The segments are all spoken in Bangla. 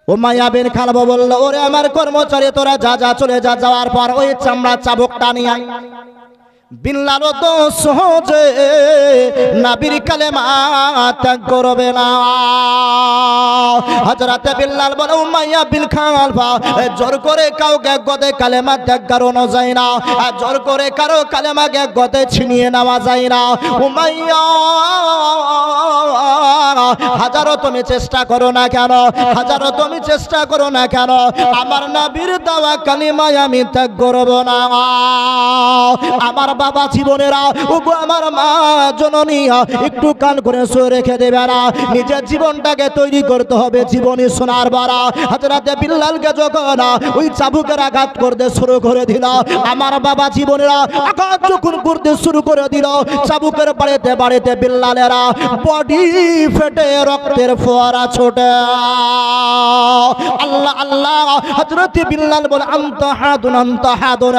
উমাইয়া বিন খালব বলল, ওরে আমার কর্মচারী, তোরা যা যা, চলে যা। যাওয়ার পর ওই চামড়া চাবুকটা নিয়ে আয়। বিল্লাল তো সহজে নবীর কালেমা ত্যাগ করবে না। হযরতে বিল্লাল বলে, উমাইয়া বিন খালফা, জোর করে কাউকে গদে কালেমা ত্যাগ করানো যায় না, জোর করে কারো কালেমাকে গদে ছিনিয়ে নেওয়া যায় না। উমাইয়া, হাজারো তুমি চেষ্টা করো না কেন, হাজারো তুমি চেষ্টা করো না কেন, আমার নবীর দেওয়া কালিমায় আমি ত্যাগ করব না। আমার বাবা জীবনেরা, ওগো আমার মা জননী, একটু কান করে শুয়ে রেখে দেবে না। নিজের জীবনটাকে তৈরি করতে হবে জীবনী শোনার বারা। হযরতে বিল্লালকে যখন ওই চাবুকের আঘাত করতে শুরু করে দিল, আমার বাবা জীবনেরা আঘাত যখন করতে শুরু করে দিল, চাবুকের বাড়িতে বাড়িতে বিল্লালেরা বডি ফেটে রক্তের ফোয়ারা ছোটে। আল্লাহ আল্লাহ, হযরতে বিল্লাল বলে, আনতা হাদুন, আনতা হাদুন,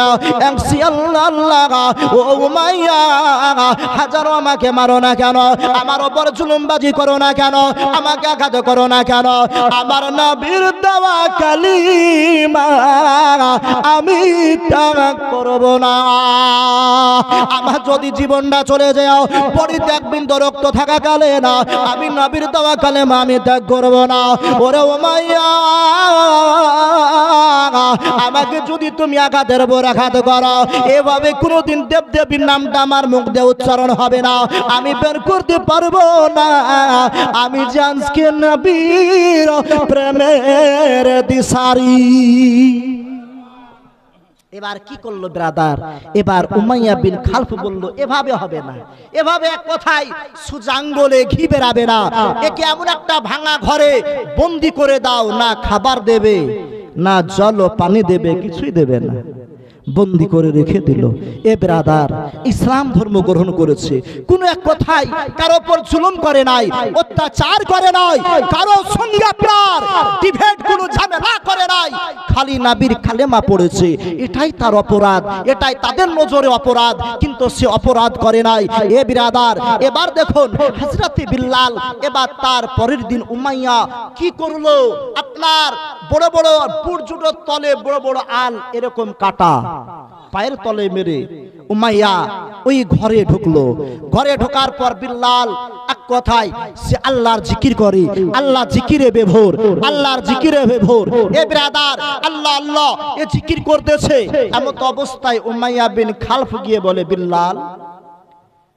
এমসি আল্লাহ আল্লাহ। ও উমাইয়া, হাজারো আমাকে মারো না কেন, আমার উপর জুলুমবাজি করো না কেন, আমাকে আঘাত করো না কেন, আমার নবীর দেওয়া কালিমা আমি ত্যাগ করব না। আমার যদি জীবনটা চলে যাও, পরিতে এক বিন্দু রক্ত থাকা কালে না, আমি নবীর দেওয়া কালেমা আমি ত্যাগ করব না। ওরে উমাইয়া, আমাকে যদি তুমি আঘাতের উপর আঘাত করো, এভাবে কোনোদিন দেবদেবীর নামটা আমার মুখ দিয়ে উচ্চারণ হবে না, আমি বের করতে পারবো না। আমি জানসকে নবীর প্রেমের দিশারি। এবার কি করলো ব্রাদার? এবার উমাইয়া বিন খালফ বলল, এভাবে হবে না, এভাবে এক কথায় সুজাঙ্গলে ঘি বেরাবে না। একে এমন একটা ভাঙা ঘরে বন্দি করে দাও, না খাবার দেবে, না জল ও পানি দেবে, কিছুই দেবে না, বন্দি করে রেখে দিল। এ ব্রাদার, ইসলাম ধর্ম গ্রহণ করেছে, কোন এক কথায় কারো উপর জুলুম করে নাই, অত্যাচার করে নাই, কারো সঙ্গে আপনার ডিবেট কোনো ঝামেলা করে নাই, খালি নবীর কালেমা পড়েছে। এটাই তার অপরাধ, এটাই তাদের নজরে অপরাধ, কিন্তু সে অপরাধ করে নাই। এ ব্রাদার, এবার দেখুন হযরতে বিল্লাল, এবার তার পরের দিন উমাইয়া কি করলো, আপনার বড় বড় বুর্জুর তলে বড় বড় আল এরকম কাটা পায়ের তলে মেরে উমাইয়া ওই ঘরে ঢুকলো। ঘরে ঢোকার পর বিল্লাল এক কথায় সে আল্লাহর জিকির করে, আল্লাহ জিকিরে বেভোর, আল্লাহর জিকিরে বেভোর। এ ব্রাদার, আল্লাহ আল্লাহ এ জিকির করতেছে, এমন অবস্থায় উমাইয়া বিন খালফ গিয়ে বলে, বিল্লাল,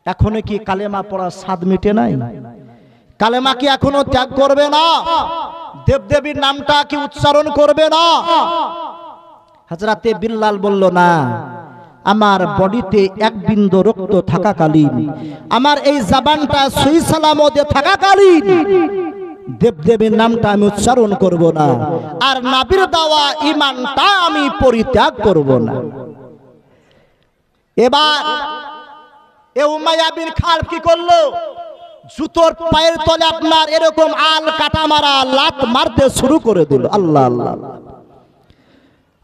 এখনো কি কালেমা পড়ার স্বাদ মিটে নাই? কালেমা কি এখনো ত্যাগ করবে না? দেবদেবীর নামটা কি উচ্চারণ করবে না? হযরতে বিল্লাল বলল, না, আমার বডিতে এক বিন্দু রক্ত থাকাকালীন, আমার এই জবানটা সহি সালামতে থাকাকালীন দেবদেবীর নামটা আমি উচ্চারণ করব না, আর নবীর দেওয়া ঈমানটা আমি পরিত্যাগ করব না। এবার এ উমাইয়া বিন খালফ কি করলো, জুতোর পায়ের তলে আপনার এরকম আল কাটা মারা লাত মারতে শুরু করে দিল। আল্লাহ আল্লাহ,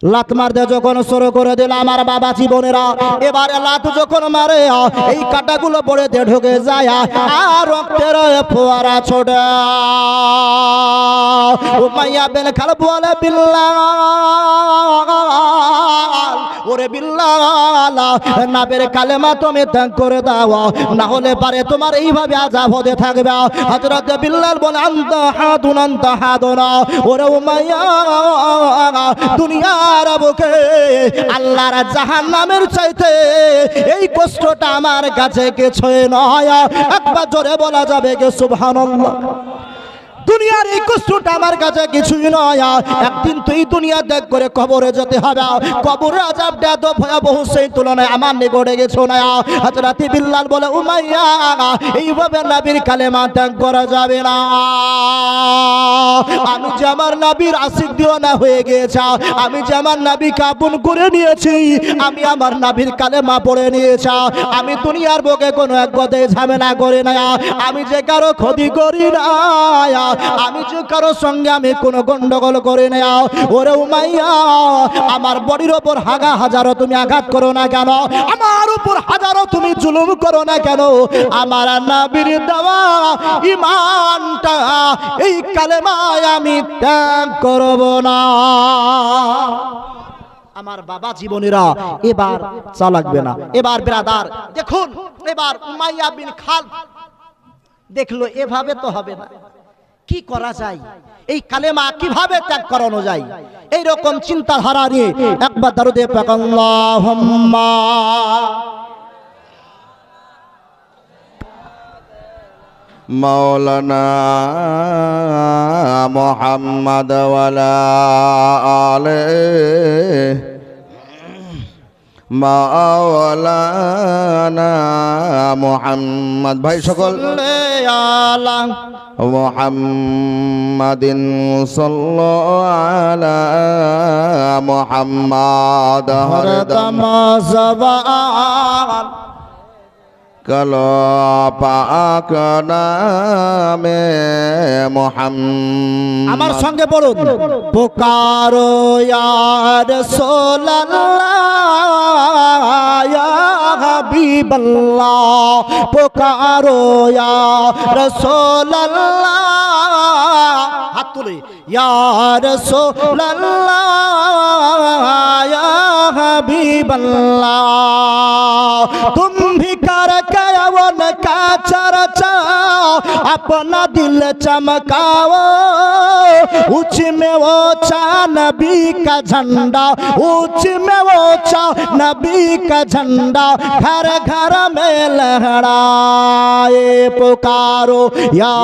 লাত মারতে যখন শুরু করে দিল আমার বাবা জীবনেরা, এবারে লাত যখন মারে এই কাটাগুলো বড়েতে ঢুকে যায় আর রক্তের ফোয়ারা ছোটে। উমাইয়া বিন খালফ বলে, বিল্লাল, ওরে বিল্লাল, নবীর কালেমা তুমি ত্যাগ করে দাও, না হলে পারে তোমার এইভাবে আযাব হতে থাকবে। হযরত বিল্লাল বলে, আনতা হাদুন, আনতা হাদুন। ওরে উমাইয়া, দুনিয়ার বুকে আল্লাহর জাহান্নামের চাইতে এই কষ্টটা আমার কাছে কিছুই নয়। একবার জোরে বলা যাবে কি সুবহানাল্লাহ? দুনিয়ার এই কষ্টটা আমার কাছে কিছুই নয়। একদিন তুই দুনিয়া ত্যাগ করে কবরে যেতে হবে, কবরের আযাবটা তো ভয়াবহ, সেই তুলনায় আমার নিকটে কিছু না। হযরতে বিল্লাল বলে, উমাইয়া, এইভাবে নবীর কালেমা ত্যাগ করা যাবে না। আমি যে আমার নবীর আশিক দিওয়ানা হয়ে গিয়েছি, আমি যে আমার নবীকে আপন করে নিয়েছি, আমি আমার নবীর কালেমা পড়ে নিয়েছি, আমি দুনিয়ার বুকে কোনো এক কথায় ঝামেলা করি না, আমি যে কারো ক্ষতি করি না, আমি যে কারো সঙ্গে আমি কোনো গন্ডগোল করে না। ওরে উমাইয়া, আমার বডির ওপর হাজারো তুমি আঘাত করো না কেন, আমার উপর হাজারো তুমি জুলুম করো না কেন, আমার নবীর দেওয়া ঈমানটা এই কালেমায় আমি ত্যাগ করব না। আমার বাবা জীবনেরা এবার চা লাগবে না। এবার ব্রাদার দেখুন, এবার উমাইয়া বিন খালফ দেখলো এভাবে তো হবে না, কি করা যায়, এই কালেমা কিভাবে ত্যাগ করানো যায়, এইরকম চিন্তাধারা নিয়ে একবার দরুদে পাক আল্লাহুম্মা মাওলানা মুহাম্মদ ওয়ালা আলে মাওলানা মুহাম্মদ। ভাই সকল আলা মুহাম্মাদিন সাল্লাল্লাহু আলা মুহাম্মাদ হরদম জবান কালো পাক নামে মুহাম্মদ। আমার সঙ্গে পড়ুন, পুকারো ইয়া রাসূলুল্লাহ ইয়া হাবিবাল্লাহ, পুকারো ইয়া রাসূলুল্লাহ, হাত তুলে ইয়া রাসূলুল্লাহ ইয়া হাবিবাল্লাহ, তুম भी कर कवन का चर्चा अपना दिल चमकाओ, ऊंच में वो चा नबी का झंडा, ऊंच में वो चा नबी का झंडा घर घर में लहराए, पुकारो या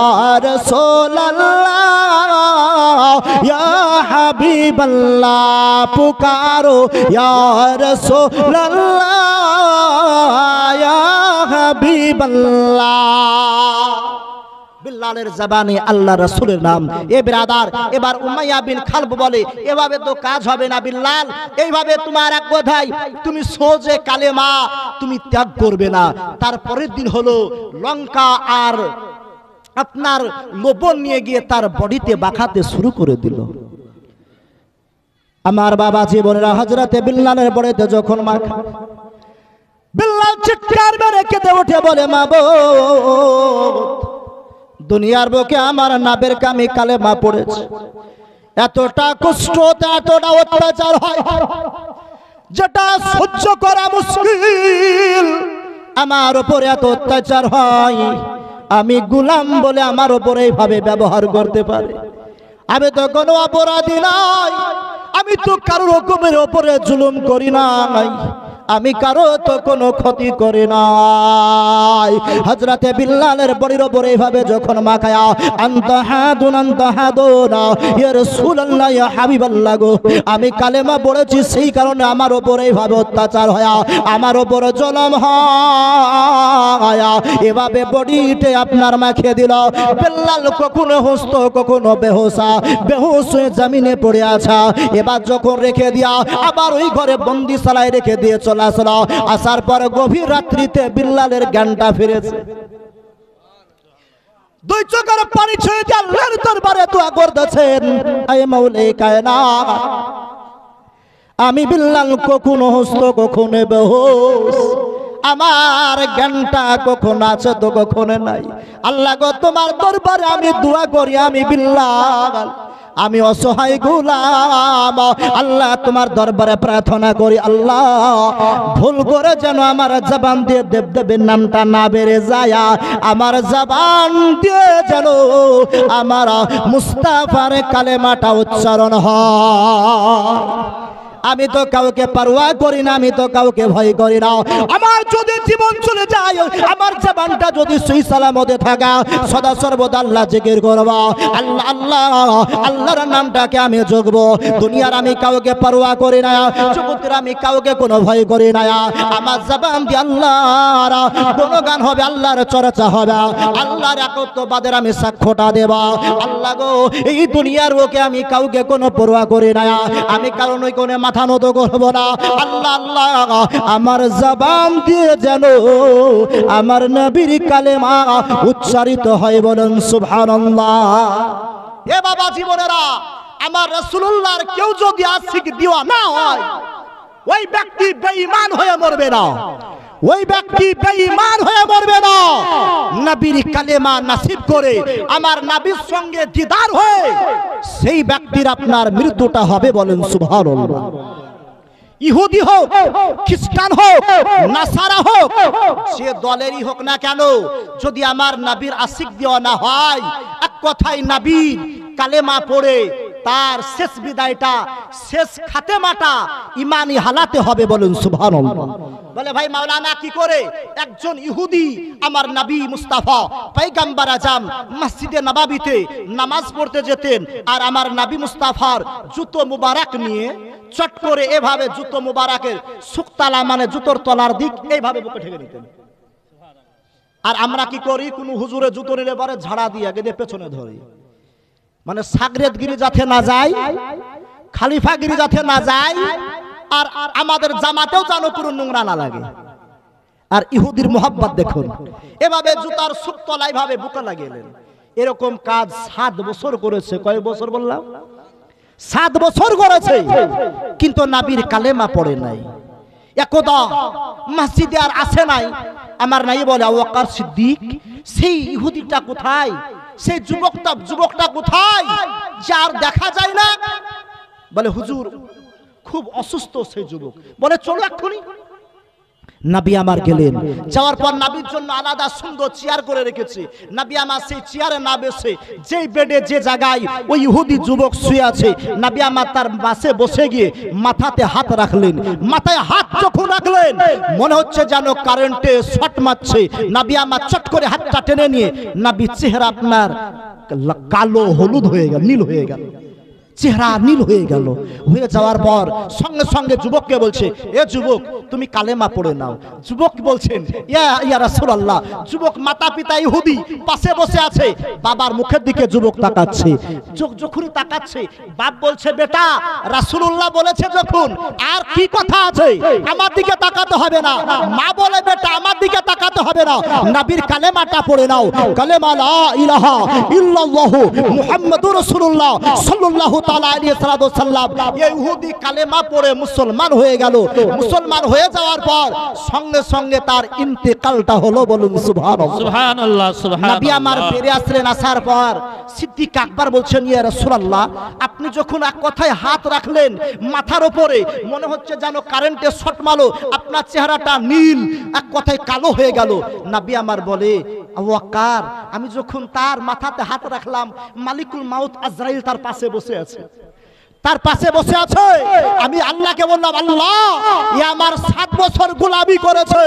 रसूल अल्लाह या हबीब अल्लाह, पुकारो या रसूल अल्लाह या हबीब अल्लाह। বিল্লালের জবানে আল্লাহ রাসূলের নাম। এ ব্রাদার এবার উমাইয়া বিন খালফ বলে এভাবে তো কাজ হবে না বিল্লাল, এইভাবে তোমার এক কথাই তুমি সোজে কালেমা তুমি ত্যাগ করবে না। তারপরের দিন হলো লঙ্কা আর আপনার লবণ নিয়ে গিয়ে তার বডিতে মাখাতে শুরু করে দিল। আমার বাবা জীবনেরা হযরতে বিল্লালের বডিতে যখন মাখা, বিল্লাল চিৎকার মেরে কেঁদে উঠে বলে মাবুদ, দুনিয়ার বুকে আমার নাবের কামি কালেমা পড়েছে, এতটা কষ্ট এতটা অত্যাচার হয় যেটা সহ্য করা মুশকিল, আমার উপরে এত অত্যাচার হয়, আমি গোলাম বলে আমার উপরে এইভাবে ব্যবহার করতে পারে, আমি তো কোনো অপরাধী নাই, আমি তো কারোর হুকুমের উপরে জুলুম করি নাই, আমি কারো তো কোনো ক্ষতি করি নাই। হযরতে বিল্লালের বডির উপরে এইভাবে যখন মাখায়া আনতা হাদুন ইয়া রাসূলুল্লাহ ইয়া হাবিবাল্লাহ গো, আমি কালেমা পড়েছি সেই কারণে আমার উপরে এইভাবে অত্যাচার হয়া, আমার উপরে জুলুম হয়া, এভাবে বডিতে আপনার মাখিয়ে দিল। বিল্লাল কখনো হস্ত কখনো বেহুশ হয়ে জমিনে পড়ে আছে। এবার যখন রেখে দিয়া আবার ওই ঘরে বন্দিশালায় রেখে দিয়ে চলে আসলো, আসার পর গভীর রাত্রিতে বিল্লালের জ্ঞানটা ফিরেছে। দুই চোখের পানি ছুঁয়ে দিয়ে আল্লাহর দরবারে দোয়া করতেছেন, আয় মাওলাই কায়নাত, আমি বিল্লাল কখনো হস্ত কখনো বেহুশ, আমার জ্ঞানটা কখন আছে তো কখনো নাই। আল্লাহ গো তোমার দরবারে আমি দোয়া করি, আমি বিল্লাল, আমি অসহায় গোলাম, আল্লাহ তোমার দরবারে প্রার্থনা করি, আল্লাহ ভুল করে যেন আমার জবান দিয়ে দেবদেবের নামটা না বেড়ে যায়, আমার জবান দিয়ে যেন আমার মুস্তাফার কালেমাটা উচ্চারণ হয়। আমি তো কাউকে পারওয়া করি না, আমি তো কাউকে ভয় করি না। আমার যদি জীবন চলে যায়, আমার জবানটা যদি সহি সালামতে থাকা, সদা সর্বদা আল্লাহ জিকির করব, আল্লাহ আল্লাহ আল্লাহর নামটাকে আমি জপব। দুনিয়ার আমি কাউকে পারওয়া করি না, জগতের আমি কাউকে কোনো ভয় করি না। আমার জবান দিয়ে আল্লাহর গুণগান হবে, আল্লাহর চর্চা হবে, আল্লাহর একত্ববাদের আমি সাক্ষ্যটা দেব। আল্লাহ গো এই দুনিয়ার ওকে আমি কাউকে কোনো পরোয়া করি না, আমি কারণ ওই কোনো মাথা নত করব না। আল্লাহ আল্লাহ আমার জবান দিয়ে যেন আমার নবীর কালেমা উচ্চারিত হয়, বলেন সুবহানাল্লাহ। এ বাবা জীবনেরা, আমার রাসূলুল্লাহর কেউ যদি আশিক দিওয়ানা হয়, ওই ব্যক্তি বেঈমান হয়ে মরবে না, ওই ব্যক্তি বেঈমান হয়ে মরবে না, নবীর কালেমা নসিব করে আমার নবীর সঙ্গে দিদার হয়ে সেই ব্যক্তির আপনার মৃত্যুটা হবে। বলেন সুবহানাল্লাহ। ইহুদি হোক, খ্রিস্টান হোক, নাসারা হোক, সে দলেরই হোক না কেন, যদি আমার নবীর আশিক দেওয়া না হয়, এক কথায় নবীর কালেমা পড়ে তার শেষ বিদায়টা, শেষ খাতেমাটা ইমানি হালাতে হবে। বলেন সুবহানাল্লাহ। বলে ভাই মাওলানা কি করে? একজন ইহুদি আমার নবী মুস্তাফা পয়গম্বর আজম মসজিদে নববীতে নামাজ পড়তে যেতেন, আর আমার নবী মুস্তাফার জুতো মুবারক নিয়ে চট করে এভাবে জুতো মুবারকের সুকতালা মানে জুতোর তলার দিক এইভাবে বুকে ঠেকে নিতেন। আর আমরা কি করি? কোন হুজুরে জুতো নিলে পরে ঝাড়া দিয়ে আগে দিয়ে পেছনে ধরি, মানে সাগরেদগিরি যাতে না যায়, খালিফাগিরি যাতে না যায়, আর আমাদের জামাতেও যেন কোনো নোংরা না লাগে। আর ইহুদির মোহাব্বত দেখুন, এভাবে জুতার সুকতলা ভাবে বুকে লাগিয়েলেন। এরকম কাজ 7 বছর করেছে। কয় বছর বললাম? 7 বছর করেছে, কিন্তু নবীর কালেমা পড়ে নাই। একদা মসজিদে আর আসে নাই। আমার নাই বলে আবু বকর সিদ্দিক, সেই ইহুদিটা কোথায়? সেই যুবকটা কোথায় যার দেখা যায় না? বলে হুজুর খুব অসুস্থ সেই যুবক। বলে চলো এক্ষুনি। নবী আমার গেলেন, যাওয়ার পর নবীর জন্য আলাদা সুন্দর চেয়ার করে রেখেছে। নবী আমার সেই চেয়ারে না বসে যেই বেডে যে জায়গায় ওই ইহুদি যুবক শুয়ে আছে, নবী আমার তার পাশে বসে গিয়ে মাথাতে হাত রাখলেন। মাথায় হাত যখন রাখলেন মনে হচ্ছে যেন কারেন্টে শর্ট মারছে। নবী আমার চট করে হাতটা টেনে নিয়ে নবীর চেহারা আপনার কালো হলুদ হয়ে গেল, নীল হয়ে গেল, চেহারা নীল হয়ে গেল। হয়ে যাওয়ার পর সঙ্গে সঙ্গে যুবককে বলছে, এ যুবক তুমি কালেমা পড়ে নাও। যুবক বলছেন, ইয়া রাসূলুল্লাহ। যুবক মাতা পিতা ইহুদি পাশে বসে আছে, বাবার মুখের দিকে যুবক তাকাচ্ছে। যখনই তাকাচ্ছে বাপ বলছে, বেটা রাসূলুল্লাহ বলেছে যখন, আর কি কথা আছে, আমার দিকে তাকাতে হবে না। মা বলে, বেটা আমার দিকে তাকাতে হবে না, নবীর কালেমাটা পড়ে নাও। কালেমা লা ইলাহা ইল্লাল্লাহু মুহাম্মাদুর রাসূলুল্লাহ সাল্লাল্লাহু তাআলা আলাইহি সাল্লাম। এই ইহুদি কালেমা পড়ে মুসলমান হয়ে গেল। মুসলমান হয়ে যাওয়ার পর সঙ্গে সঙ্গে তার ইন্তেকালটা হলো। বলুন সুবহানাল্লাহ। সুবহানাল্লাহ, সুবহানাল্লাহ। নবী আমার বেরিয়ে আসলেন। আসার পর সিদ্দিক আকবর বলছেন, ইয়া রাসূলুল্লাহ আপনি যখন এক কথায় হাত রাখলেন মাথার উপরে, মনে হচ্ছে যেন কারেন্টে শর্ট মারলো, আপনার চেহারাটা নীল, এক কথায় কালো হয়ে গেল। নবী আমার বলে, আবু বকর আমি যখন তার মাথাতে হাত রাখলাম, মালিকুল মাউত আজরাইল তার পাশে বসে আছে, তার পাশে বসে আছে। আমি আল্লাহকে বললাম, আল্লাহ এ আমার 7 বছর গোলামি করেছে,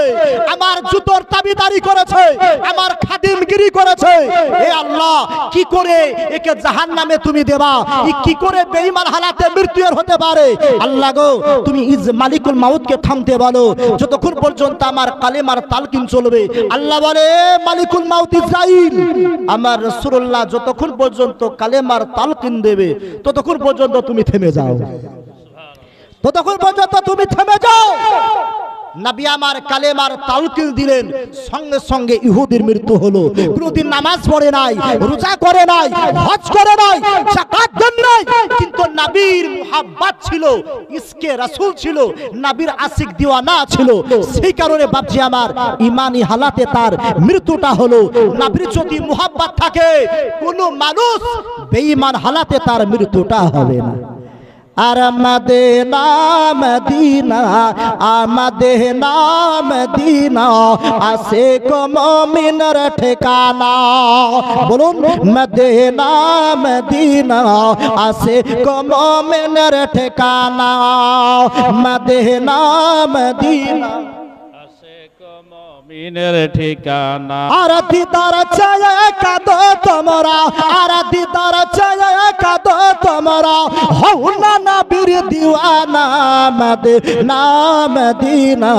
আমার জুতোর তাবিদারি করেছে, আমার খাদিমগিরি করেছে, এ আল্লাহ কি করে একে জাহান্নামে তুমি দেবা? কি করে বেঈমান হালাতে মৃত্যু হতে পারে? আল্লাহ গো তুমি মালিকুল মাউতকে থামতে বলো, যতক্ষণ পর্যন্ত আমার কালেমার তালকিন চলবে। আল্লাহ বলে, মালিকুল মাউত ইসরাইল, আমার রাসূলুল্লাহ যতক্ষণ পর্যন্ত কালেমার তালকিন দেবে ততক্ষণ পর্যন্ত তুমি থেমে যাও, ততক্ষণ পর্যন্ত তুমি থেমে যাও। নবী আমার কালেমার তালকিন দিলেন, সঙ্গে সঙ্গে ইহুদির মৃত্যু হলো। কোনদিন নামাজ পড়ে নাই, রোজা করে নাই, হজ করে নাই, যাকাত দেন নাই, কিন্তু নবীর মুহাব্বত ছিল, ইশকে রাসূল ছিল, নবীর আশিক দিওয়ানা ছিল। সেই কারণে বাপজি আমার ইমানি হালাতে তার মৃত্যুটা হলো। নবীর যদি মুহাব্বত থাকে, কোন মানুষ বেঈমান হালাতে তার মৃত্যুটা হবে না। আর মদিনা মদিনা মদিনা মদিনা আশিক মুমিনের ঠিকানা। বলুন, মদিনা মদিনা আশিক মুমিনের ঠিকানা, মদিনা মদিনা মিনের ঠিকানা। আর দিদার চায় কাঁদো তোমরা, আর দিদার চায় কাঁদো তোমরা, হও না নবীর দিওয়ানা। মদিনা মদিনা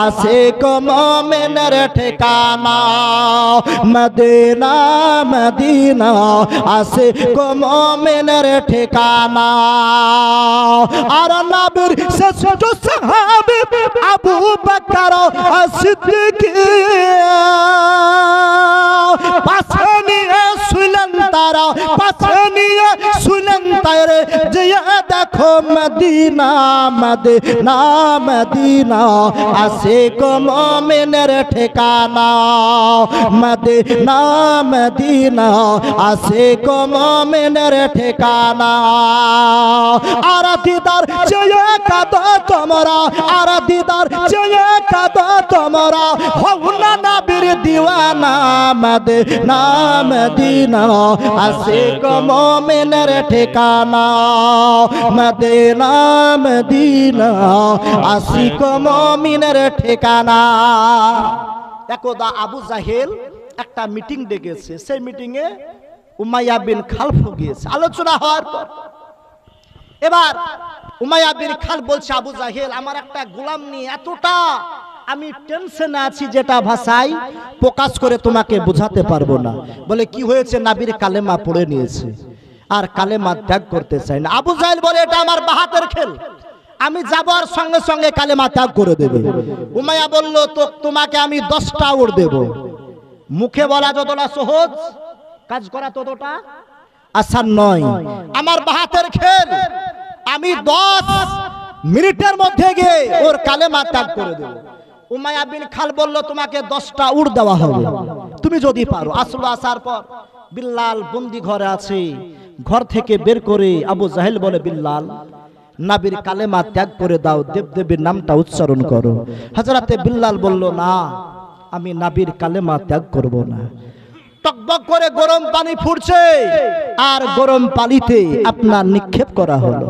আশিক মুমিনের ঠিকানা, মদিনা মদিনা আশিক মুমিনের ঠিকানা। আর নবীর শ্রেষ্ঠ সাহাবী আবু বকর সিদ্দিক পাশে নিয়ে শুনলেন তারা, পাশে নিয়ে শুনলেন তারে যে দেখো মদিনা মদিনা মদিনা আশিক মুমিনের ঠিকানা মদিনা মদিনা আশিক মুমিনের ঠিকানা আর দিদার চেয়ে কাঁদো তোমরা আর দিদার চেয়ে কাঁদো তোমরা হও না নবীর দিওয়ানা মদিনা মদিনা আশিক মুমিনের ঠিকানা মদিনা মদিনা আশিক মুমিনের ঠিকানা। একদা আবু জাহেল একটা মিটিং ডেকেছে, সেই মিটিং এ উমাইয়া বিন খালফ গিয়েছে। আলোচনা হওয়ার পর এবার উমাইয়া বিন খালফ বলছে, আবু জাহেল আমার একটা গোলাম নিয়ে এতটা আমি টেনশনে আছি যেটা ভাষায় প্রকাশ করে তোমাকে বোঝাতে পারবো না। বলে কি হয়েছে? নবীর কালেমা পড়ে নিয়েছে আর কালেমা ত্যাগ করতে চাই না। আবু জাহেল বলে এটা আমার বাহাতের খেল, আমি যাবার সঙ্গে সঙ্গে কালেমা ত্যাগ করে দেবে। উমাইয়া বলল তো তোমাকে আমি 10টা উড় দেব। মুখে বলা যতটা সহজ, কাজ করা ততটা আসান নয়। আমার বাহাতের খেল, আমি 10 মিনিটের মধ্যে গিয়ে ওর কালেমা ত্যাগ করে দেব। উমাইয়া বিন খালফ বলল তোমাকে 10টা উড় দেওয়া হবে তুমি যদি পারো। আসলো আসার পর বিল্লাল বন্দি ঘরে আছে, ঘর থেকে বের করে আবু জাহেল বলে বিল্লাল নবীর কালেমা ত্যাগ করে দাও, দেবদেবীর নামটা উচ্চারণ করো। হযরতে বিল্লাল বলল না, আমি নবীর কালেমা ত্যাগ করব না। টকবক করে গরম পানি ফুটছে আর গরম পানিতে আপনার নিক্ষেপ করা হলো।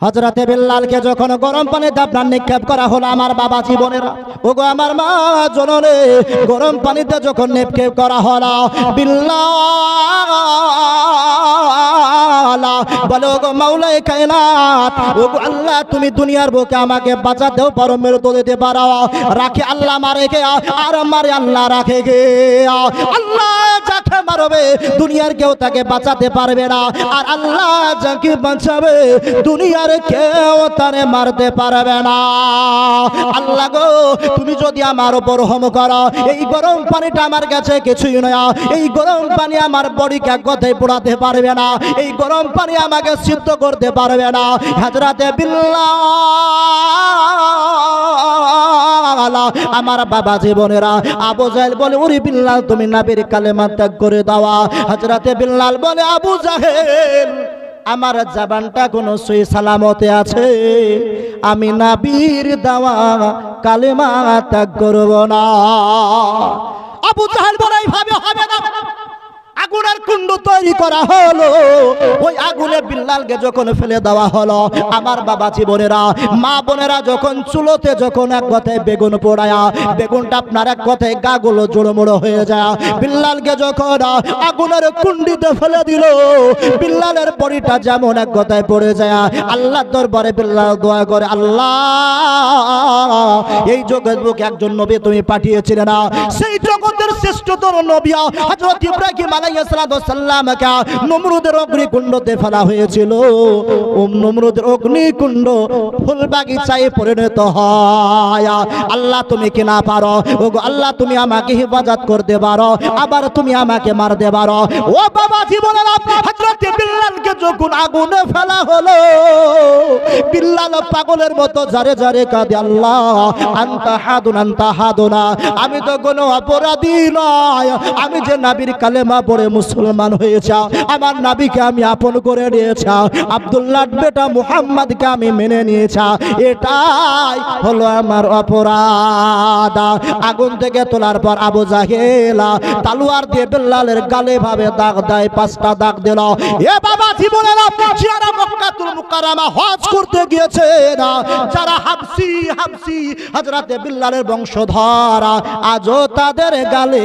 হযরতে বিল্লালকে যখন গরম পানিতে আপনার নিক্ষেপ করা হলো, আমার বাবা জীবনেরা ওগো আমার মা জননে গরম পানিতে যখন নিক্ষেপ করা হলো, বিল্লাল বলে ওগো মাওলাই কায়নাত, ওগো আল্লাহ তুমি দুনিয়ার বুকে আমাকে বাঁচাতেও পারো, মৃত্যু দিতে পারো, রাখে আল্লাহ মারে কে আর মারে আল্লাহ রাখে কে। আল্লাহ যাকে মারবে দুনিয়ার কেউ তাকে বাঁচাতে পারবে না, আর আল্লাহ যাকে বাঁচাবে দুনিয়ার কেউ তারে মারতে পারবে না। আল্লাহ গো তুমি যদি আমার উপর রহম করো, এই গরম পানিটা আমার কাছে কিছুই নয়, এই গরম পানি আমার বডিকে এক কথায় পোড়াতে পারবে না, এই গরম পানি আমাকে সিদ্ধ করতে পারবে না। হযরতে বিল্লাল আমার বাবা জীবনেরা আবু জাহেল বলে ওরে বিল্লাল তুমি নবীর কালেমা ত্যাগ করে দাও। হযরতে বিল্লাল বলে আবু জাহেল আমার জবানটা কোন সই সালামতে আছে, আমি নবীর দেওয়া কালেমা ত্যাগ করব না। আবু জাহেল বলে এইভাবে হবে না। আগুনের কুণ্ড তৈরি করা হলো, ওই আগুনে বিল্লালকে যখন ফেলে দেওয়া হলো, আমার বাবা জীবনেরা মা বোনেরা যখন চুলোতে যখন এক কথায় বেগুন পোড়ায়া, বেগুনটা আপনার এক কথায় গাগুলো জোড়মোড়ো হয়ে যায়, বিল্লালকে যখন আগুনের কুণ্ডিতে ফেলে দিল, বিল্লালের বডিটা যেমন এক কথায় পড়ে যায়। আল্লাহর দরবারে বিল্লাল দোয়া করে, আল্লাহ এই জগতের বুকে একজন নবী তুমি পাঠিয়েছিলে না, সেই জগতের শ্রেষ্ঠতর নবী হযরত ইব্রাহিম আলাইহিস সালামকে নমরুদের অগ্নিকুণ্ডতে ফেলা হয়েছিল। নমরুদের অগ্নিকুণ্ড ফুল বাগিচায় পরিণত হয়। আল্লাহ তুমি কি না পারো? ওগো আল্লাহ তুমি আমাকে হেফাজত করতে পারো, আবার তুমি আমাকে মারতে পারো। ও বাবা জীবনের হযরত বিল্লালকে যখন আগুনে ফেলা হলো, বিল্লাল পাগলের মতো জারে জারে কাঁদে, আল্লাহ আনতা হাদুন আনতা হাদুনা, আমি তো কোনো অপরাধী নয়, আমি যে নবীর কালেমা পড়ে মুসলমান হয়েছে, আমার নবীকে আমি আপন করে নিয়েছি, আব্দুল্লাহর বেটা মুহাম্মদকে আমি মেনে নিয়েছি, এটাই হলো আমার অপরাধ। আগুন থেকে তোলার পর আবু জাহেল তলোয়ার দিয়ে বিল্লালের গালে ভাবে দাগ দেয়, 5টা দাগ দিল। এ বাবা জীবনের যারা মক্কাতুল মুকাররমা হজ করতে গিয়েছে, যারা হাবশি হযরতে বিল্লালের বংশধর, আজও তাদের গালে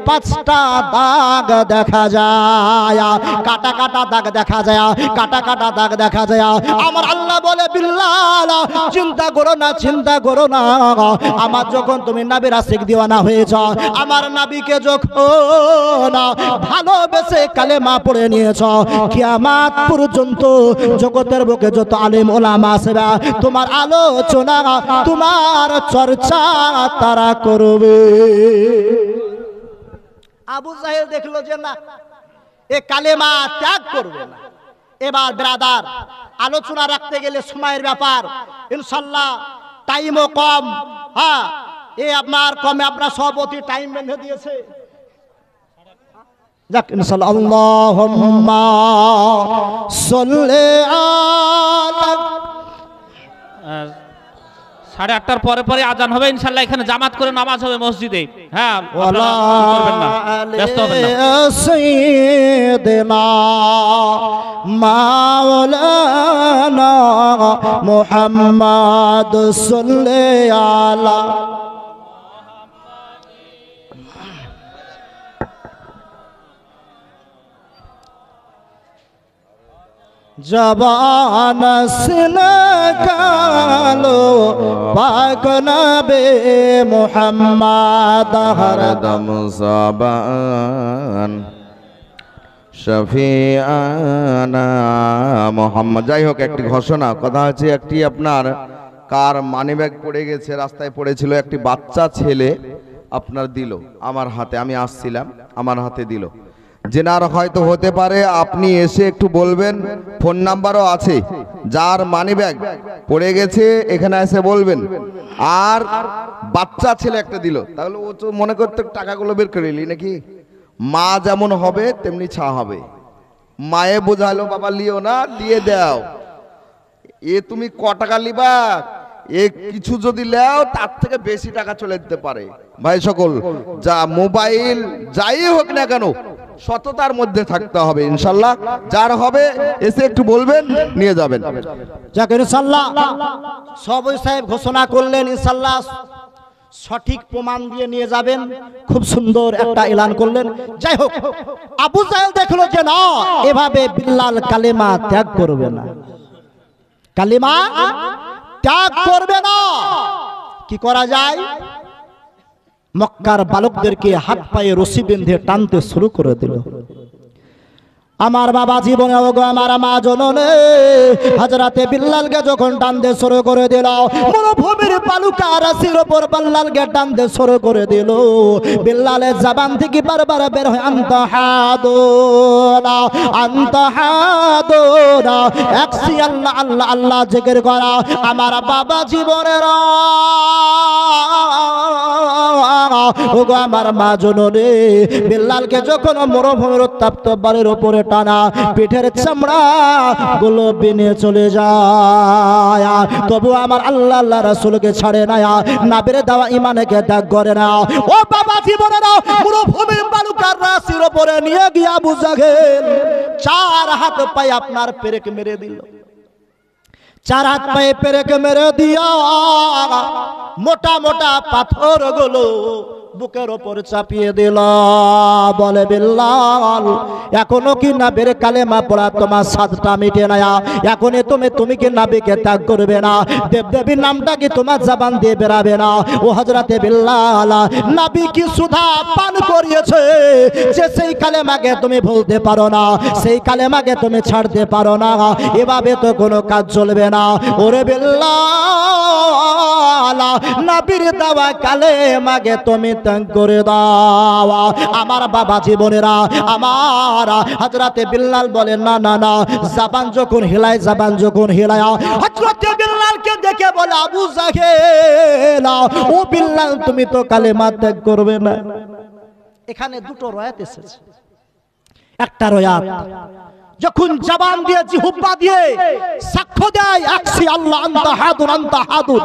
5টা দাগ দেখা যায়, কাটা কাটা দাগ দেখা যায়, কাটা কাটা দাগ দেখা যায়। আমার আল্লাহ বলে বিল্লাল চিন্তা করো না, চিন্তা করো না, আমার যখন তুমি নবীর আশিক দিওয়ানা হয়েছ, আমার নবীকে যখন ভালোবেসে কালেমা পড়ে নিয়েছ, কিয়ামত পর্যন্ত জগতের বুকে যত আলেম ওলামা আছে তোমার আলোচনা তোমার চর্চা তারা করবে। আবু জাহেল দেখলো যে না, এ কালেমা ত্যাগ করবে না। এবার ব্রাদার, আলোচনা রাখতে গেলে সময়ের ব্যাপার, ইনশাল্লাহ টাইমও কম। হ্যাঁ, এ আপনার কমে আপনার সভাপতি টাইম বেঁধে দিয়েছে। যাক ইনশাআল্লাহ, আল্লাহুম্মা সাল্লি আলা। 8:30টার পরে পরে আজান হবে ইনশাআল্লাহ, এখানে জামাত করে নামাজ হবে মসজিদে। হ্যাঁ, আপনারা করবেন না, ব্যস্ত হবেন না। সাইয়্যিদিনা মাওলানা মুহাম্মদ সাল্লাল্লাহু আলা। জবান সিনা কালো পাক নবে মুহাম্মদ হরদম সাবান শফিআনা মুহাম্মদ। যাই হোক, একটি ঘোষণা কথা হচ্ছে, একটি আপনার কার মানিব্যাগ পড়ে গেছে, রাস্তায় পড়েছিল, একটি বাচ্চা ছেলে আপনার দিল আমার হাতে, আমি আসছিলাম, আমার হাতে দিল। জেনার হয়তো হতে পারে, আপনি এসে একটু বলবেন, ফোন নাম্বারও আছে, যার মানিব্যাগ পড়ে গেছে এখানে এসে বলবেন। আর বাচ্চা ছেলে একটা দিল, তাহলে ও তো মনে করতে টাকাগুলো বের করে নিলি নাকি। মা যেমন হবে তেমনি ছা হবে। মায়ে বোঝালো বাবা লিও না, দিয়ে দাও। এ তুমি ক টাকা লিবা, এ কিছু যদি লেও তার থেকে বেশি টাকা চলে যেতে পারে। ভাই সকল, যা মোবাইল যাই হোক না কেন সততার মধ্যে থাকতে হবে ইনশাল্লাহ। যার হবে এসে একটু বলবেন, নিয়ে যাবেন। যাক ইনশাআল্লাহ সভাপতি সাহেব ঘোষণা করলেন, ইনশাআল্লাহ সঠিক প্রমাণ দিয়ে নিয়ে যাবেন। খুব সুন্দর একটা এলান করলেন। যাই হোক, আবু জাহেল দেখলো যে না, এভাবে বিল্লাল কালেমা ত্যাগ করবে না, কালেমা ত্যাগ করবে না। কি করা যায়? মক্কার বালকদেরকে হাত পায়ে রশি বেঁধে টানতে শুরু করে দিল। আমার বাবা জীবনে ওগো আমার মা জননে হযরতে বিল্লালকে যখন টানতে শুরু করে দিল, মরুভূমির বালুকা রাশির উপর বিল্লালকে টানতে শুরু করে দিল। বিল্লালের জবান থেকে বারবার বের হয় আনতা হাদুনা আনতা হাদুনা, একসি আল্লাহ আল্লাহ আল্লাহ জিকির করা। আমার বাবা জীবনের ওগো আমার মা জননে বিল্লালকে যখন মরুভূমির উত্তপ্ত বালির উপরে টানা, পিঠের চামড়া গুলো বেনে চলে যায়, তবু আমার আল্লাহ আল্লাহ রাসূলকে ছাড়ে না, নাবির দেওয়া ইমানকে ত্যাগ করে না। ও বাবা জীবনের মরুভূমির বালুকার রাশির উপরে নিয়ে গিয়ে আবু জাহেল 4 হাত পায়ে আপনার পেরেক মেরে দিল। 4 হাত পায়ে পেরেক মেরে দিয়া মোটা মোটা পাথর গুলো বুকের ওপর চাপিয়ে দিল। বলে বিল্লাল, এখনো কি নাবির কালেমা পড়া তোমার সাধটা মিটে না? এখনই তুমি কি নাবিকে ত্যাগ করবে না? দেবদেবীর নামটা কি তোমার জবান দিয়ে বেরাবে না? ও হযরতে বিল্লাল, নাবি কি সুধা পান করিয়েছে যে সেই কালেমাকে তুমি ভুলতে পারো না, সেই কালেমাকে তুমি ছাড়তে পারো না? এভাবে তো কোনো কাজ চলবে না। ওরে বিল্লাল, নাবির দেওয়া কালেমাকে তুমি ত্যাগ করে দাও। আমার বাবা জীবনেরা, আমার হযরতে বিল্লাল বলে না না না, জবান যখন হিলায়, জবান যখন হিলায়, হযরতে বিল্লালকে দেখে বলে আবু জাহেল, ও বিল্লাল তুমি তো কালেমা ত্যাগ করবে না। এখানে দুটো রয়াত এসেছে। একটা রয়াত যখন জবান দিয়ে জিহ্বা দিয়ে সাক্ষ্য দেয় আকসি আল্লাহ আনতা হাদুন আনতা হাদুন,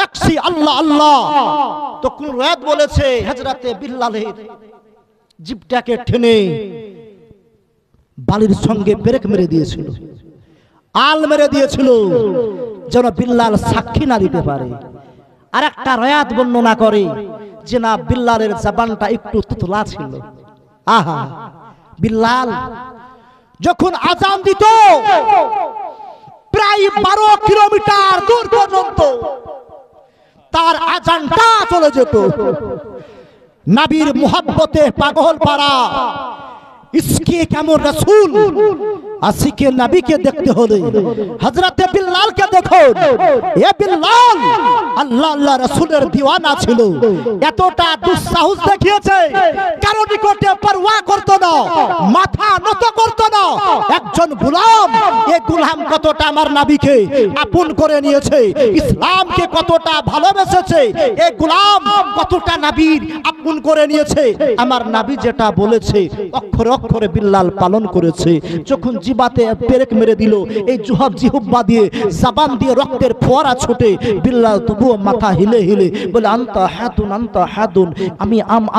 আকসি আল্লাহ আল্লাহ, তখন রয়াত বলেছে হযরতে বিল্লালের জিহ্বাটাকে টেনে বালির সঙ্গে পেরেক মেরে দিয়েছিল, আল মেরে দিয়েছিল, যেন বিল্লাল সাক্ষী না দিতে পারে। আর একটা রয়াত বর্ণনা করে যে না, বিল্লালের জবানটা একটু তুতলা ছিল। আহা, বিল্লাল যখন আজান দিত প্রায় 12 কিলোমিটার দূর পর্যন্ত তার আজানটা চলে যেত। নবীর মুহাব্বতে পাগল পারা, ইসকে কেমন রাসূল আশিকে নবীকে দেখতে হলে হযরতে বিল্লালকে দেখুন। এ বিল্লাল আল্লাহ আল্লাহ রাসূলের দিওয়ানা ছিল, এতটা দুঃসাহস দেখিয়েছে, কারো নিকটে পরোয়া করত না, মাথা নত করত না। একজন গোলাম, এই গোলাম কতটা আমার নবীকে আপন করে নিয়েছে, ইসলামকে কতটা ভালোবেসেছে, এই গোলাম কতটা নবীর আপন করে নিয়েছে। আমার নবী যেটা বলেছে অক্ষরে অক্ষরে বিল্লাল পালন করেছে। যখন জিবাতে পেরেক মেরে দিল, এই জিহ্বা দিয়ে জবান দিয়ে রক্তের ফোয়ারা ছোটে, বিল্লাল তবুও মাথা হিলে হিলে বলে আনতা হাদুন আনতা হাদুন,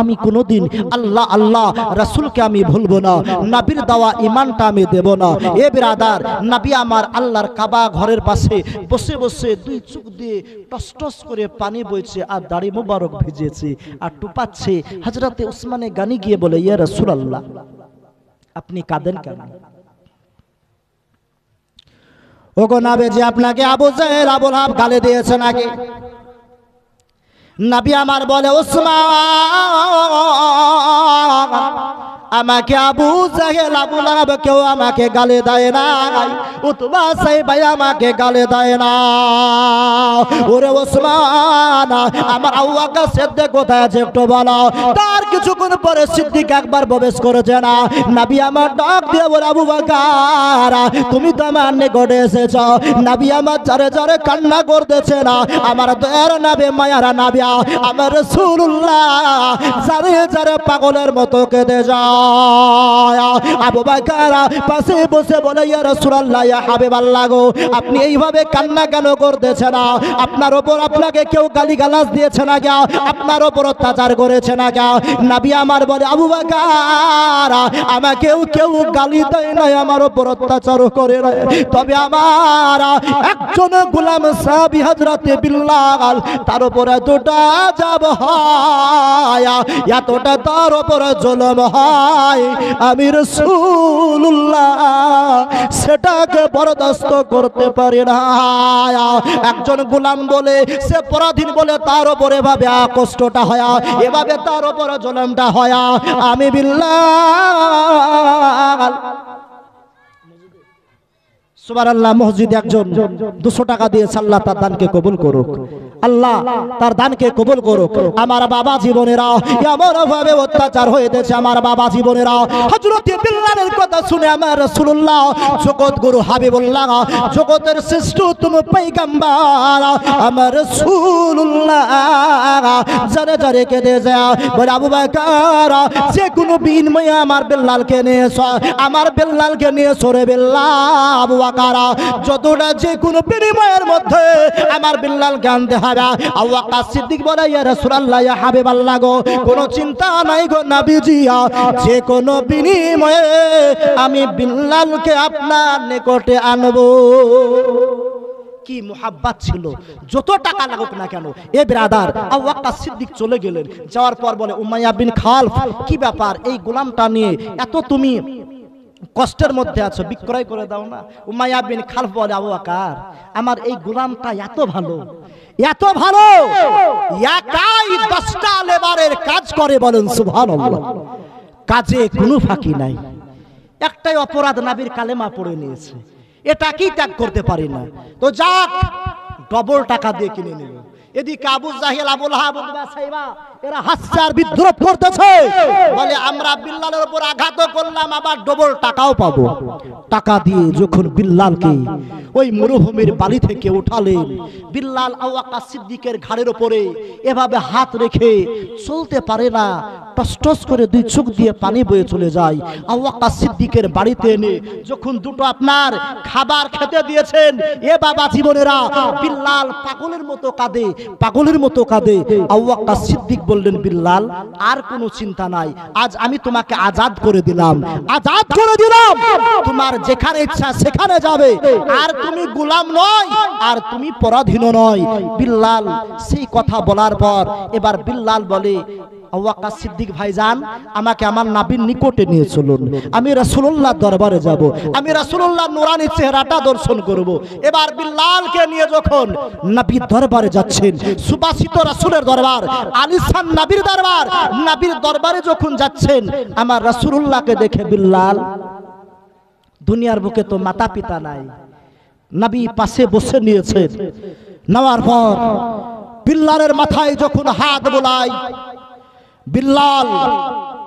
আমি কোনোদিন আল্লাহ আল্লাহ রাসূলকে আমি ভুলবো না, নবীর দেওয়া ঈমানটা আমি দেব না। এ বিরাদার, নবী আমার আল্লাহর কাবা ঘরের পাশে বসে বসে দুই চোখ দিয়ে টস টস করে পানি বইছে আর দাড়ি মোবারক ভিজেছে আর টুপাচ্ছে। হযরতে উসমানে গানি গিয়ে বলে, ইয়া রাসূলুল্লাহ আপনি কাঁদেন কেন? ওগো নবী যে আপনাকে আবু জাহেল আবুল আহাব গালি দিয়েছে নাকি? নবী আমার বলে, উসমান আমাকে আবু জাহেল আবুল আহাব কেউ আমাকে গালি দেয় না, উতবা সাইবা আমাকে গালি দেয় না। ওরে ওসমান আমার আবু বকর সিদ্দিক কোথায় আছে একটু বলো। তার কিছুক্ষণ পরে সিদ্দিক একবার প্রবেশ করেছে না, নবী আমার ডাক দিয়ে বলে, আবু বকর তুমি তো আমার নিকটে এসেছো। নবী আমার জোরে জোরে কান্না করতেছে না, আমার দয়ার নবী মায়ার নবী আমার রাসূলুল্লাহ জোরে জোরে পাগলের মতো কেঁদে যায়। আবু বকর পাশে বসে বলে, ইয়া রাসূলুল্লাহ ইয়া হাবিবাল্লাহ গো আপনি এইভাবে কান্না কেন করতেছেন? আপনার উপর আপনাকে কেউ গালিগালাজ দিয়েছে না গা? আপনার উপর অত্যাচার করেছে না গা? নবী আমার বলে, আবু বকর আমাকেও কেউ গালি দেয় না, আমার উপর অত্যাচার করে না, তবে আমার একজন গোলাম সাহাবী হযরতে বিল্লাল তার উপর এতটা যাব হয়, এতটা তার উপর জুলুম হয়, আমি রাসূলুল্লাহ সেটাকে বরদাস্ত করতে পারি না। একজন গোলাম বলে, সে পরাধীন বলে তার উপর এভাবে কষ্টটা হয়, এভাবে তার উপর জুলুমটা হয়। আমি বিল্লাল সুবহানাল্লাহ মসজিদে একজন 200 টাকা দিয়েছে, আল্লাহ তার দানকে কবুল করুক, আল্লাহ তার দানকে কবুল করুক। আমার বাবা জীবনেরা এমন ভাবে অত্যাচার হয়েছে, আমার বাবা জীবনেরা হযরত বিল্লালের কথা শুনে আমার রাসূলুল্লাহ জগৎ গুরু হাবিবুল্লাহ জগতের শ্রেষ্ঠতম পয়গম্বর আমার রাসূলুল্লাহ জারে জারে কেঁদে যায়, বলে আবু বকর যে কোনো বিনিময়ে আমার বিল্লালকে নিয়ে এসো, আমার বিল্লালকে নিয়ে সরে বিল্লাল আবু বকর যতটা যে কোনো বিনিময়ের মধ্যে আমার বিল্লালকে আনতে হবে। আবু বকর সিদ্দিক বলে, ইয়া রাসূলুল্লাহ ইয়া হাবিবাল্লাহ গো কোনো চিন্তা নাই গো নবীজি, যে কোনো বিনিময়ে আমি বিল্লালকে আপনার নিকটে আনবো। কি মুহাব্বত ছিল, যত টাকা লাগুক না কেন। এ ব্রাদার, আবু বকর সিদ্দিক চলে গেলেন, যাওয়ার পর বলে, উমাইয়া বিন খালফ কি ব্যাপার, এই গোলামটা নিয়ে এত তুমি কষ্টের মধ্যে আছো, বিক্রয় করে দাও না। উমাইয়া বিন খালফ বলে, আবু বকর আমার এই গোলামটা এত ভালো, এত ভালো, একাই 10টা লেবারের কাজ করে, বলেন সুবহানাল্লাহ, কাজে কোনো ফাঁকি নাই। একটাই অপরাধ, নবীর কালেমা পড়ে নিয়েছে, এটা কি ত্যাগ করতে পারি না, তো যাক ডবল টাকা দিয়ে কিনে নিল। এদিকে আবু জাহেল আবুল আহাব উতবা সাইবা এরা হাসছে আর বিদ্রোহ করতেছে, বলে আমরা বিল্লালের উপর আঘাত করলাম, আবার ডবল টাকাও পাবো। টাকা দিয়ে যখন বিল্লালকে ওই মরুভূমির বালি থেকে উঠালেন, বিল্লাল আবু বকর সিদ্দিকের ঘাড়ের উপরে এভাবে হাত রেখে চলতে পারে না, টস টস করে দুই চোখ দিয়ে পানি বয়ে চলে যায়। আবু বকর সিদ্দিকের বাড়িতে এনে যখন দুটো আপনার খাবার খেতে দিয়েছেন, এ বাবা জীবনেরা বিল্লাল পাগলের মতো কাঁদে, পাগলের মতো কাঁদে। আবু বকর সিদ্দিক বললেন, বিল্লাল আর কোনো চিন্তা নাই, আজ আমি তোমাকে আজাদ করে দিলাম, আজাদ করে দিলাম, তোমার যেখানে ইচ্ছা সেখানে যাবে, আর তুমি গোলাম নয়, আর তুমি পরাধীন নয়। বিল্লাল সেই কথা বলার পর এবার বিল্লাল বলে, আবু বকর সিদ্দিক ভাইজান আমাকে আমার নবীর নিকটে নিয়ে চলুন, আমি রাসূলুল্লাহর দরবারে যাব, আমি রাসূলুল্লাহর নূরানি চেহারাটা দর্শন করব। এবার বিল্লালকে নিয়ে যখন নবীর দরবারে যাচ্ছেন, সুবাসিত রাসূলের দরবার, আলিশান নবীর দরবার, নবীর দরবারে যখন যাচ্ছেন, আমার রাসূলুল্লাহকে দেখে বিল্লাল দুনিয়ার বুকে তো মাতা পিতা নাই, নবী পাশে বসে নিয়েছেন। নেওয়ার পর বিল্লালের মাথায় যখন হাত বোলায়, বিল্লাল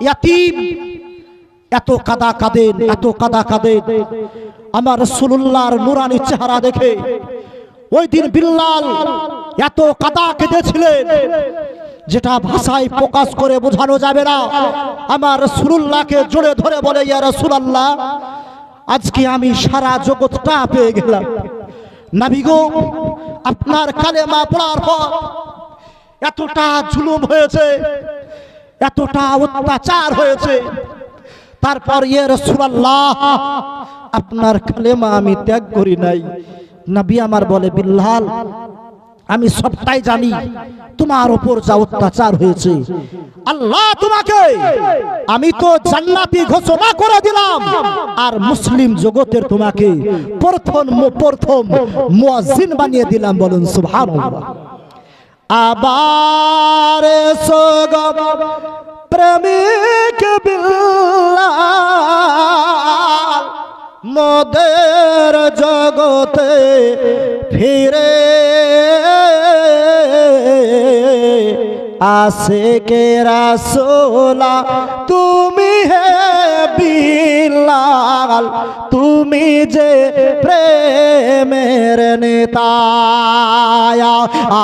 ইয়াতীম, এত কাদা কাঁদেন, এত কাদা কাঁদেন। আমার রাসূলুল্লাহর নূরানী চেহারা দেখে ওই দিন বিল্লাল এত কাদা কেঁদেছিলেন, যেটা ভাষায় প্রকাশ করে বোঝানো যাবে না। আমার রাসূলুল্লাহকে জোরে ধরে বলে, ইয়া রাসূলুল্লাহ, আজকে আমি সারা জগৎটা পেয়ে গেলাম। নবী গো, আপনার কালেমা পড়ার পর এতটা জুলুম হয়েছে, এতটা অত্যাচার হয়েছে, তারপর ইয়া রাসূলুল্লাহ, আপনার কালেমা আমি ত্যাগ করি নাই। নবী আমার বলে, বিল্লাল, আমি সবটাই জানি, তোমার উপর যা অত্যাচার হয়েছে, আল্লাহ তোমাকে, আমি তো জান্নাতি ঘোষণা করে দিলাম, আর মুসলিম জগতের তোমাকে প্রথম মুয়াজ্জিন বানিয়ে দিলাম। বলুন সুবহানাল্লাহ। আবার সোগম প্রেমিক বিল্লাল মোদের জগতে ফিরে আশিকে রাসূলা তুমি হে বিল্লাল, তুমি যে প্রেমের নেতা।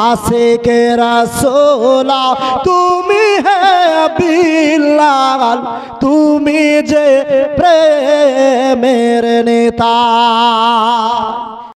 আশিকে রাসূলা তুমি হে বিল্লাল, তুমি যে প্রেমের নেতা।